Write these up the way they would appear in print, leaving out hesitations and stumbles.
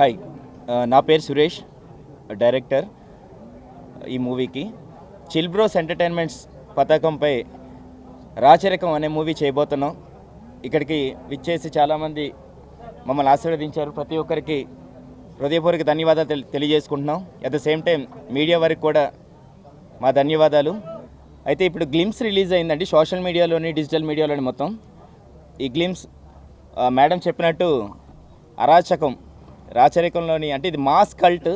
Hi, నా పేరు Suresh, director ఈ మూవీకి. చిల్ బ్రోస్ ఎంటర్టైన్మెంట్స్ పతాకంపై రాచరికం అనే మూవీ చేయబోతున్నాం. ఇక్కడికి విచ్చేసి చాలామంది మమ్మల్ని ఆశీర్వదించారు. ప్రతి ఒక్కరికి హృదయపూర్వక ధన్యవాదాలు తెలియజేసుకుంటున్నాం. At the same time media వారికి కూడా మా ధన్యవాదాలు. అయితే ఇప్పుడు గ్లిమ్స్ రిలీజ్ అయిందండి, సోషల్ మీడియాలోని డిజిటల్ మీడియాలోని మొత్తం. ఈ గ్లిమ్స్ మేడం చెప్పినట్టు రాచరికంలోని అంటే ఇది మాస్ కల్ట్.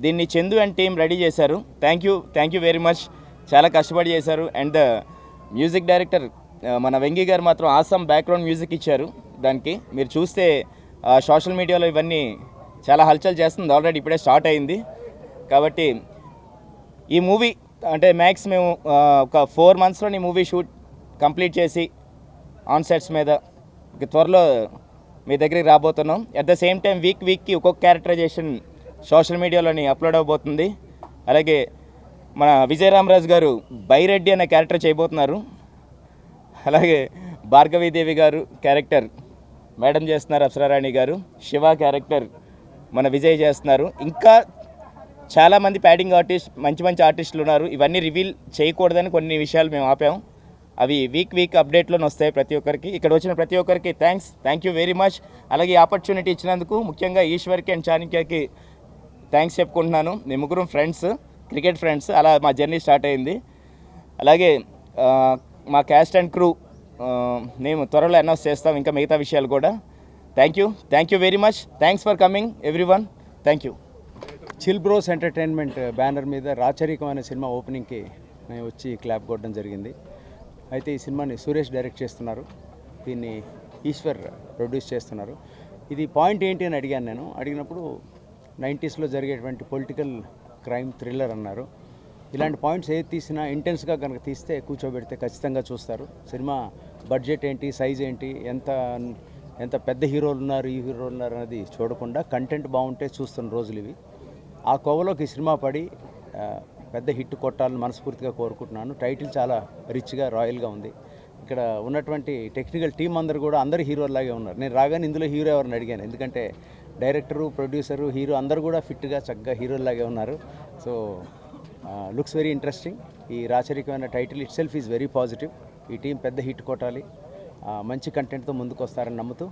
దీన్ని చందు అండ్ టీం రెడీ చేశారు. Thank you very much. చాలా కష్టపడి చేశారు. అండ్ ద మ్యూజిక్ డైరెక్టర్ మన వెంకీ గారు మాత్రం ఆసమ్ బ్యాక్గ్రౌండ్ మ్యూజిక్ ఇచ్చారు. దానికి మీరు చూస్తే సోషల్ మీడియాలో ఇవన్నీ చాలా హల్చల్ చేస్తుంది. ఆల్రెడీ ఇప్పుడే స్టార్ట్ అయింది. కాబట్టి ఈ మూవీ అంటే మ్యాక్స్ మేము ఒక 4 monthsలో ఈ మూవీ షూట్ కంప్లీట్ చేసి ఆన్ సెట్స్ మీద త్వరలో మీ దగ్గరికి రాబోతున్నాం. అట్ ద సేమ్ టైం వీక్కి ఒక్కొక్క క్యారెక్టరైజేషన్ సోషల్ మీడియాలోని అప్లోడ్ అవబోతుంది. అలాగే మన విజయరామరాజు గారు బైరెడ్డి అనే క్యారెక్టర్ చేయబోతున్నారు. అలాగే భార్గవీదేవి గారు క్యారెక్టర్ మేడం చేస్తున్నారు, అప్సరారాణి గారు. శివ క్యారెక్టర్ మన విజయ్ చేస్తున్నారు. ఇంకా చాలామంది ప్యాడింగ్ ఆర్టిస్ట్, మంచి ఆర్టిస్టులు ఉన్నారు. ఇవన్నీ రివీల్ చేయకూడదని కొన్ని విషయాలు మేము ఆపాం. అవి వీక్ అప్డేట్లోనే వస్తాయి ప్రతి ఒక్కరికి. ఇక్కడ వచ్చిన ప్రతి ఒక్కరికి థ్యాంక్ యూ వెరీ మచ్. అలాగే ఈ ఆపర్చునిటీ ఇచ్చినందుకు ముఖ్యంగా ఈశ్వర్కి అండ్ చాణక్యకి థ్యాంక్స్ చెప్పుకుంటున్నాను. మేము ముగ్గురం ఫ్రెండ్స్, క్రికెట్ ఫ్రెండ్స్. అలా మా జర్నీ స్టార్ట్ అయింది. అలాగే మా క్యాస్ట్ అండ్ క్రూ మేము త్వరలో అనౌన్స్ చేస్తాం ఇంకా మిగతా విషయాలు కూడా. Thank you very much. Thanks for coming everyone. Thank you. Chill bros entertainment banner మీద రాచరికం అనే సినిమా ఓపెనింగ్కి మేము వచ్చి క్లాప్ కొట్టడం జరిగింది. అయితే ఈ సినిమాని సురేష్ డైరెక్ట్ చేస్తున్నారు, దీన్ని ఈశ్వర్ ప్రొడ్యూస్ చేస్తున్నారు. ఇది పాయింట్ ఏంటి అని అడిగాను. అడిగినప్పుడు 90sలో జరిగేటువంటి పొలిటికల్ క్రైమ్ థ్రిల్లర్ అన్నారు. ఇలాంటి పాయింట్స్ ఏది తీసినా ఇంటెన్స్గా కనుక తీస్తే కూర్చోబెడితే ఖచ్చితంగా చూస్తారు. సినిమా బడ్జెట్ ఏంటి, సైజ్ ఏంటి, ఎంత పెద్ద హీరోలు ఉన్నారు, ఈ హీరోలు ఉన్నారు అనేది చూడకుండా కంటెంట్ బాగుంటే చూస్తున్న రోజులు ఇవి. ఆ కోవలోకి ఈ సినిమా పడి పెద్ద హిట్ కొట్టాలని మనస్ఫూర్తిగా కోరుకుంటున్నాను. టైటిల్ చాలా రిచ్గా, రాయల్గా ఉంది. ఇక్కడ ఉన్నటువంటి టెక్నికల్ టీం అందరూ హీరోలాగే ఉన్నారు. నేను రాగానే ఇందులో హీరో ఎవరిని అడిగాను, ఎందుకంటే డైరెక్టరు, ప్రొడ్యూసరు, హీరో అందరూ కూడా ఫిట్గా చక్కగా హీరోలాగే ఉన్నారు. So looks very interesting. ఈ రాచరికమైన title itself is very positive. ఈ టీం పెద్ద హిట్ కొట్టాలి, మంచి కంటెంట్తో ముందుకు వస్తారని నమ్ముతూ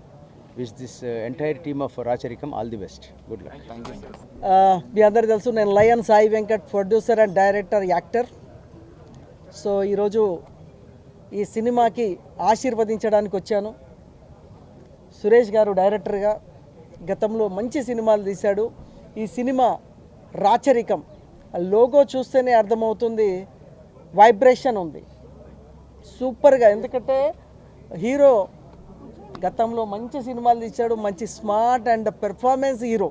wish this entire team of Racharikam all the best. Good luck. మీ అందరు తెలుసు, నేను Lion Sai Venkat, producer and director, actor. So ఈరోజు ఈ సినిమాకి ఆశీర్వదించడానికి వచ్చాను. సురేష్ గారు డైరెక్టర్గా గతంలో మంచి సినిమాలు తీశాడు. ఈ సినిమా రాచరికం లోగో చూస్తేనే అర్థమవుతుంది, వైబ్రేషన్ ఉంది సూపర్గా. ఎందుకంటే హీరో గతంలో మంచి సినిమాలు తీశాడు, మంచి స్మార్ట్ అండ్ పెర్ఫార్మెన్స్ హీరో.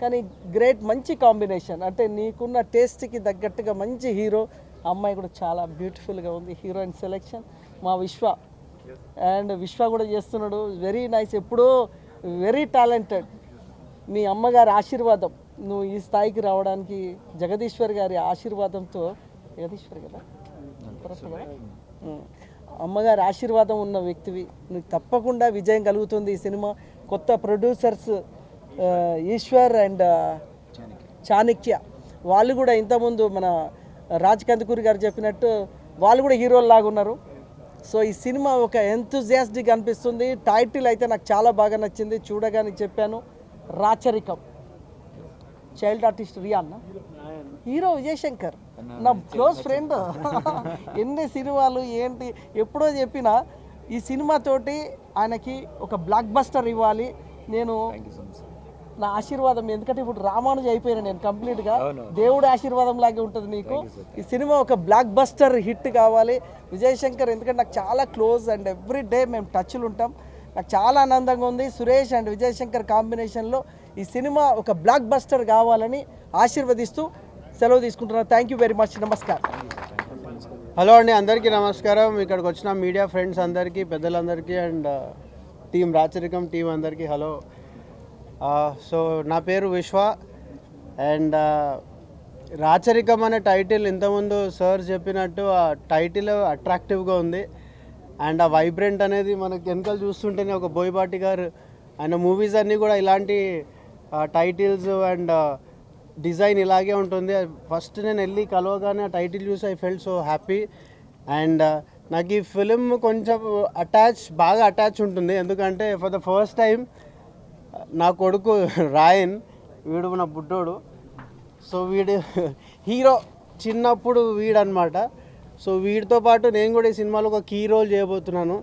కానీ గ్రేట్, మంచి కాంబినేషన్. అంటే నీకున్న టేస్ట్కి తగ్గట్టుగా మంచి హీరో. అమ్మాయి కూడా చాలా బ్యూటిఫుల్గా ఉంది. హీరోయిన్ సెలెక్షన్ మా విశ్వ కూడా చేస్తున్నాడు. Very nice. ఎప్పుడూ వెరీ టాలెంటెడ్. మీ అమ్మగారి ఆశీర్వాదం, నువ్వు ఈ స్థాయికి రావడానికి జగదీశ్వర్ గారి ఆశీర్వాదంతో, జగదీశ్వర్ కదా అమ్మగారి ఆశీర్వాదం ఉన్న వ్యక్తివి. నీకు తప్పకుండా విజయం కలుగుతుంది. ఈ సినిమా కొత్త ప్రొడ్యూసర్స్ ఈశ్వర్ అండ్ చాణక్య, వాళ్ళు కూడా ఇంతకుముందు మన రాజ్ కందుకూరి గారు చెప్పినట్టు వాళ్ళు కూడా హీరోల్లాగా ఉన్నారు. సో ఈ సినిమా ఒక ఎంతూజియాస్టిక్ అనిపిస్తుంది. టైటిల్ అయితే నాకు చాలా బాగా నచ్చింది. చూడగానే చెప్పాను, Racharikam. Child artist Riyan, hero Vijayashankar, నా క్లోజ్ ఫ్రెండ్. ఎన్ని సినిమాలు ఏంటి ఎప్పుడో చెప్పినా ఈ సినిమాతోటి ఆయనకి ఒక బ్లాక్ బస్టర్ ఇవ్వాలి. నేను నా ఆశీర్వాదం, ఎందుకంటే ఇప్పుడు రామానుజ అయిపోయినా నేను కంప్లీట్గా, దేవుడి ఆశీర్వాదం లాగే ఉంటుంది నీకు. ఈ సినిమా ఒక బ్లాక్ బస్టర్ హిట్ కావాలి. విజయశంకర్ ఎందుకంటే నాకు చాలా క్లోజ్ అండ్ ఎవ్రీ డే మేము టచ్లు ఉంటాం. నాకు చాలా ఆనందంగా ఉంది. సురేష్ అండ్ విజయశంకర్ కాంబినేషన్లో ఈ సినిమా ఒక బ్లాక్ బస్టర్ కావాలని ఆశీర్వదిస్తూ సెలవు తీసుకుంటున్నాను. Thank you very much. నమస్కారం. హలో అండి, అందరికీ నమస్కారం. ఇక్కడికి వచ్చిన మీడియా ఫ్రెండ్స్ అందరికీ, పెద్దలందరికీ అండ్ టీం రాచరికం టీం అందరికీ హలో. సో నా పేరు విశ్వ అండ్ రాచరికం అనే టైటిల్ ఇంతకుముందు సార్ చెప్పినట్టు ఆ టైటిల్ అట్రాక్టివ్గా ఉంది. అండ్ ఆ వైబ్రెంట్ అనేది మనకి వెనకాల చూస్తుంటేనే ఒక బోయపాటి గారు ఆయన మూవీస్ అన్నీ కూడా ఇలాంటి టైటిల్స్ అండ్ డిజైన్ ఇలాగే ఉంటుంది. ఫస్ట్ నేను వెళ్ళి కలవగానే ఆ టైటిల్ చూసి I felt so happy. And నాకు ఈ ఫిలిం కొంచెం బాగా అటాచ్ ఉంటుంది. ఎందుకంటే ఫర్ ద ఫస్ట్ టైం నా కొడుకు రాయన్, వీడు నా బుడ్డోడు. సో వీడు హీరో చిన్నప్పుడు వీడనమాట. సో వీడితో పాటు నేను కూడా ఈ సినిమాలో ఒక కీ రోల్ చేయబోతున్నాను.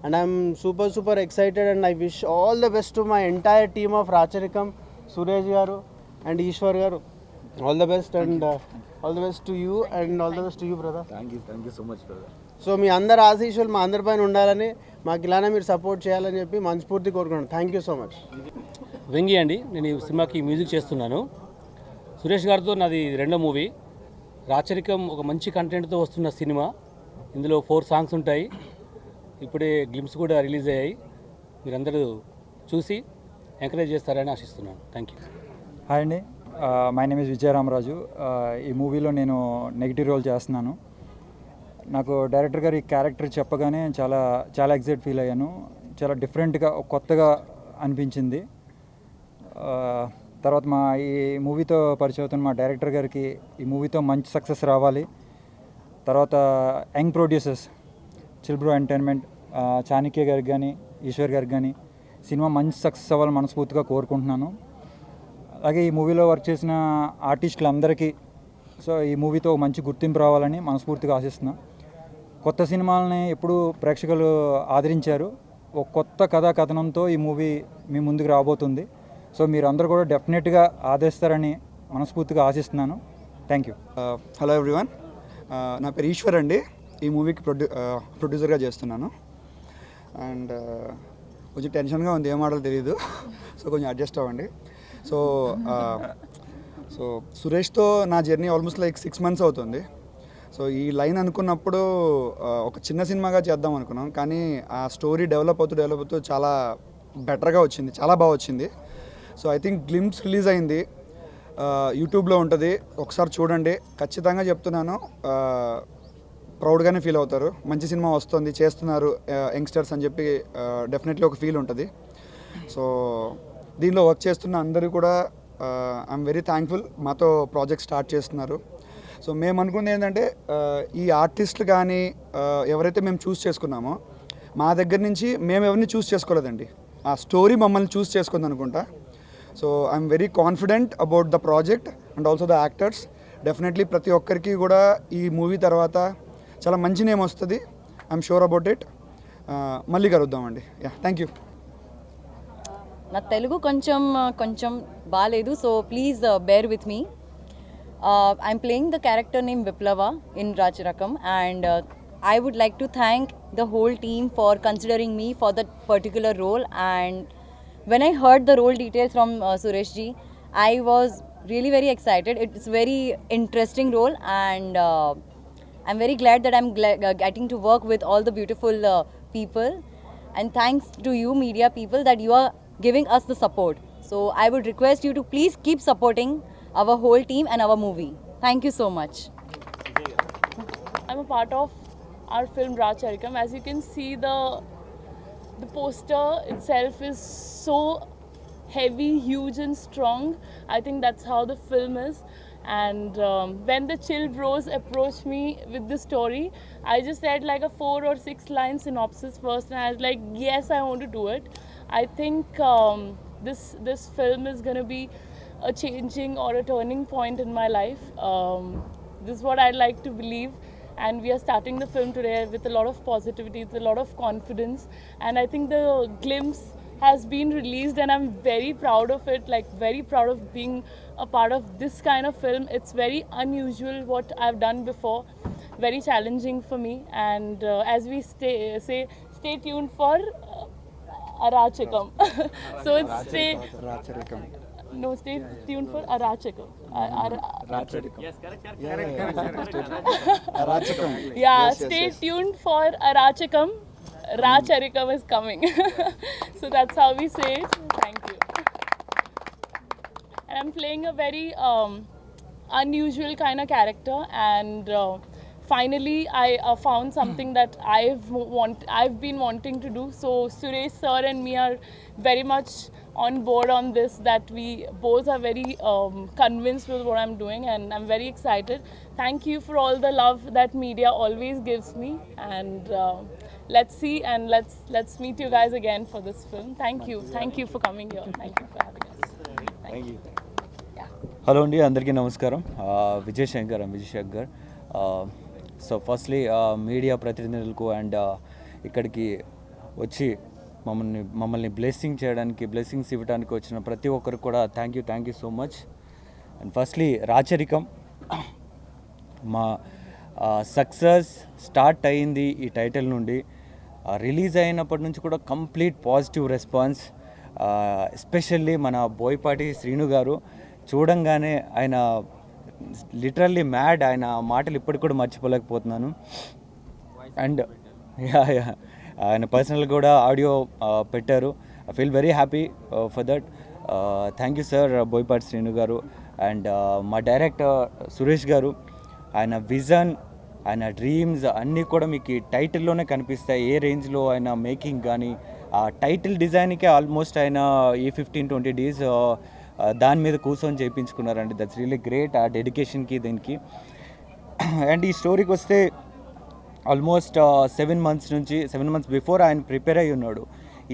And I'm super excited and I wish all the best to my entire team of Racharikam, Suresh గారు అండ్ ఈశ్వర్ గారు. All the best and all the best to you and all the best to you brother. Thank you so much brother. So మీ అందరి ఆశీస్సులు మా అందరిపైన ఉండాలని, మాకు ఇలానే మీరు సపోర్ట్ చేయాలని చెప్పి మనస్ఫూర్తి కోరుకున్నాను. Thank you so much. Vengi అండి, నేను ఈ సినిమాకి మ్యూజిక్ చేస్తున్నాను. సురేష్ గారితో నాది రెండో మూవీ. రాచరికం ఒక మంచి కంటెంట్తో వస్తున్న సినిమా. ఇందులో 4 సాంగ్స్ ఉంటాయి. ఇప్పుడే గ్లిమ్స్ కూడా రిలీజ్ అయ్యాయి. మీరందరూ చూసి ఎంకరేజ్ చేస్తారని ఆశిస్తున్నాను. Thank you. హాయ్ అండి, మై నేమ్ ఇస్ విజయరామరాజు. ఈ మూవీలో నేను నెగిటివ్ రోల్ చేస్తున్నాను. నాకు డైరెక్టర్ గారు ఈ క్యారెక్టర్ చెప్పగానే చాలా ఎక్సైట్ ఫీల్ అయ్యాను. చాలా డిఫరెంట్గా, కొత్తగా అనిపించింది. తర్వాత ఈ మూవీతో పరిచయం అవుతున్న మా డైరెక్టర్ గారికి ఈ మూవీతో మంచి సక్సెస్ రావాలి. తర్వాత young producers chill bro entertainment, Chanakya గారికి కానీ ఈశ్వర్ గారికి కానీ సినిమా మంచి సక్సెస్ అవ్వాలని మనస్ఫూర్తిగా కోరుకుంటున్నాను. అలాగే ఈ మూవీలో వర్క్ చేసిన ఆర్టిస్టులందరికీ ఈ మూవీతో మంచి గుర్తింపు రావాలని మనస్ఫూర్తిగా ఆశిస్తున్నాను. కొత్త సినిమాలని ఎప్పుడు ప్రేక్షకులు ఆదరించారు. ఒక కొత్త కథనంతో ఈ మూవీ మీ ముందుకు రాబోతుంది. సో మీరు అందరూ కూడా డెఫినెట్గా ఆదరిస్తారని మనస్ఫూర్తిగా ఆశిస్తున్నాను. Thank you. హలో ఎవ్రీవన్, నా పేరు ఈశ్వర్ అండి. ఈ మూవీకి ప్రొడ్యూసర్గా చేస్తున్నాను. అండ్ కొంచెం టెన్షన్గా ఉంది, ఏం ఆడాలో తెలియదు. సో కొంచెం అడ్జస్ట్ అవ్వండి. సో సురేష్తో నా జర్నీ ఆల్మోస్ట్ లైక్ 6 months అవుతుంది. సో ఈ లైన్ అనుకున్నప్పుడు ఒక చిన్న సినిమాగా చేద్దాం అనుకున్నాం, కానీ ఆ స్టోరీ డెవలప్ అవుతూ చాలా బెటర్గా వచ్చింది, చాలా బాగా వచ్చింది. So I think glimpse release అయింది, యూట్యూబ్లో ఉంటుంది, ఒకసారి చూడండి. ఖచ్చితంగా చెప్తున్నాను, ప్రౌడ్గానే ఫీల్ అవుతారు. మంచి సినిమా వస్తుంది, చేస్తున్నారు యంగ్స్టర్స్ అని చెప్పి డెఫినెట్లీ ఒక ఫీల్ ఉంటుంది. సో దీనిలో వర్క్ చేస్తున్న అందరూ కూడా ఐఎమ్ వెరీ థ్యాంక్ఫుల్, మాతో ప్రాజెక్ట్ స్టార్ట్ చేస్తున్నారు. సో మేము అనుకుంది ఏంటంటే, ఈ ఆర్టిస్టులు కానీ ఎవరైతే మేము చూస్ చేసుకున్నామో, మా దగ్గర నుంచి మేము ఎవరిని చూస్ చేసుకోలేదండి, ఆ స్టోరీ మమ్మల్ని చూస్ చేసుకుంది అనుకుంటా. So I'm very confident about the project and also the actors. Definitely ప్రతి ఒక్కరికి కూడా ఈ మూవీ తర్వాత చాలా మంచి నేమ్ వస్తుంది. I'm sure about it. మళ్ళీ కలుద్దామండి. Thank you. నా తెలుగు కొంచెం బాగాలేదు, so please bear with me. I'm playing the character named Viplava in Racharakam, and I would like to thank the whole team for considering me for that particular role. And when I heard the role details from Suresh ji, I was really very excited. It's a very interesting role, and I'm very glad that I'm getting to work with all the beautiful people. And thanks to you media people that you are giving us the support. So I would request you to please keep supporting our whole team and our movie. Thank you so much. I'm a part of our film Raacharikam. As you can see, the poster itself is so heavy, huge and strong. I think that's how the film is. And when the Chill Bros approached me with the story, I just said like a 4 or 6 line synopsis first, and I was like, yes, I want to do it. I think this film is going to be a changing or a turning point in my life. This is what I'd like to believe, and we are starting the film today with a lot of positivity, with a lot of confidence, and I think the glimpse has been released and I'm very proud of it, like very proud of being a part of this kind of film. It's very unusual what I've done before, very challenging for me, and as we stay tuned for Arachikam. So it's stay tuned for Arachikam. Yes, correct. Yeah, stay tuned for Arachikam. Raacharikam is coming. So that's how we say it. Thank you. And I'm playing a very unusual kind of character, and finally I found something that I've been wanting to do. So Suresh sir and me are very much on board on this, that we both are very convinced with what I'm doing, and I'm very excited. Thank you for all the love that media always gives me, and let's see, and let's meet you guys again for this film. Thank you for coming here. Thank you for having us. Thank you. Hello అండి, అందరికీ నమస్కారం. Vijay Shankar. So firstly media ప్రతినిధులకు and ఇక్కడికి వచ్చి మమ్మల్ని blessings ఇవ్వడానికి వచ్చిన ప్రతి ఒక్కరికి కూడా thank you so much. And firstly Racharikam మా సక్సెస్ స్టార్ట్ అయింది ఈ టైటిల్ నుండి. రిలీజ్ అయినప్పటి నుంచి కూడా కంప్లీట్ పాజిటివ్ రెస్పాన్స్. ఎస్పెషల్లీ మన బోయపాటి శ్రీను గారు చూడంగానే ఆయన లిటరల్లీ మ్యాడ్. ఆయన మాటలు ఇప్పటికి కూడా మర్చిపోలేకపోతున్నాను. అండ్ ఆయన పర్సనల్ కూడా ఆడియో పెట్టారు. I feel very happy for that. Thank you sir Boyapati Srinu గారు. అండ్ మా డైరెక్టర్ సురేష్ గారు, ఆయన విజన్, ఆయన డ్రీమ్స్ అన్నీ కూడా మీకు ఈ టైటిల్లోనే కనిపిస్తాయి. ఏ రేంజ్లో ఆయన మేకింగ్ కానీ ఆ టైటిల్ డిజైన్కే ఆల్మోస్ట్ ఆయన ఈ 15-20 days దాని మీద కూర్చొని చేయించుకున్నారండి. దట్స్ రియల్లీ గ్రేట్ ఆ డెడికేషన్కి దీనికి. అండ్ ఈ స్టోరీకి వస్తే ఆల్మోస్ట్ 7 months బిఫోర్ ఆయన ప్రిపేర్ అయ్యి ఉన్నాడు.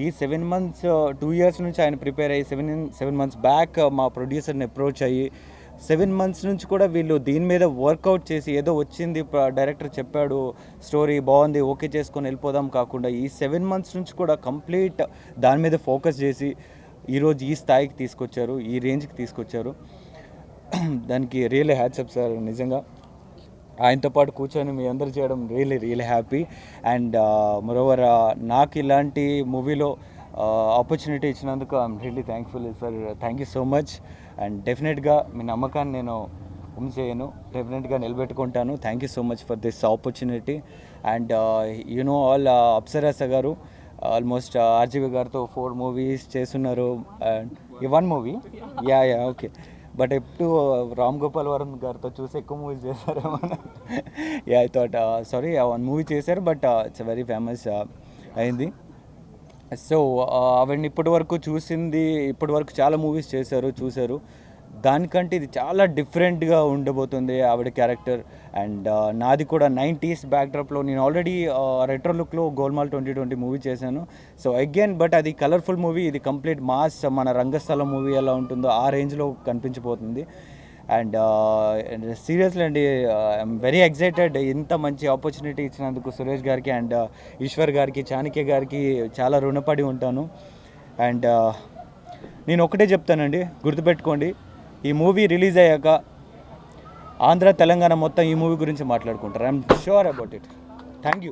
ఈ 7 months 2 years నుంచి ఆయన ప్రిపేర్ అయ్యి 7 months బ్యాక్ మా ప్రొడ్యూసర్ని అప్రోచ్ అయ్యి 7 months నుంచి కూడా వీళ్ళు దీని మీద వర్కౌట్ చేసి, ఏదో వచ్చింది డైరెక్టర్ చెప్పాడు స్టోరీ బాగుంది ఓకే చేసుకొని వెళ్ళిపోదాం కాకుండా ఈ 7 months నుంచి కూడా కంప్లీట్ దాని మీద ఫోకస్ చేసి ఈరోజు ఈ స్థాయికి తీసుకొచ్చారు, ఈ రేంజ్కి తీసుకొచ్చారు. దానికి రియల్లీ హ్యాట్సప్ సార్. నిజంగా ఆయనతో పాటు కూర్చొని మీ అందరూ చేయడం రియల్లీ హ్యాపీ. అండ్ మరోవర్ నాకు ఇలాంటి మూవీలో ఆపర్చునిటీ ఇచ్చినందుకు I'm really thankful sir. Thank you so much. And డెఫినెట్గా మీ నమ్మకాన్ని నేను చేయను, డెఫినెట్గా నిలబెట్టుకుంటాను. Thank you so much for this opportunity. And all Apsarasa గారు ఆల్మోస్ట్ ఆర్జీవి గారితో 4 movies చేస్తున్నారు. ఈ 1 movie ఓకే. బట్ ఎప్పుడు రామ్ గోపాల్ వర్మ గారితో చూసి ఎక్కువ మూవీస్ చేశారేమో. ఐ థాట్ సారీ 1 movie చేశారు, బట్ ఇట్స్ వెరీ ఫేమస్ అయింది. సో అవన్నీ ఇప్పటి వరకు చాలా మూవీస్ చూశారు. దానికంటే ఇది చాలా డిఫరెంట్గా ఉండబోతుంది ఆవిడ క్యారెక్టర్. అండ్ నాది కూడా 90s బ్యాక్డ్రాప్లో నేను ఆల్రెడీ రెట్రో లుక్లో గోల్మాల్ 2020 మూవీ చేశాను. సో అగైన్ బట్ అది కలర్ఫుల్ మూవీ, ఇది కంప్లీట్ మాస్, మన రంగస్థలం మూవీ ఎలా ఉంటుందో ఆ రేంజ్లో కనిపించిపోతుంది. అండ్ సీరియస్లీ అండి, ఐఎమ్ వెరీ ఎక్సైటెడ్. ఇంత మంచి ఆపర్చునిటీ ఇచ్చినందుకు సురేష్ గారికి అండ్ ఈశ్వర్ గారికి, చాణక్య గారికి చాలా రుణపడి ఉంటాను. అండ్ నేను ఒకటే చెప్తానండి, గుర్తుపెట్టుకోండి, ఈ మూవీ రిలీజ్ అయ్యాక ఆంధ్ర తెలంగాణ మొత్తం ఈ మూవీ గురించి మాట్లాడుకుంటారు. I'm sure about it. Thank you.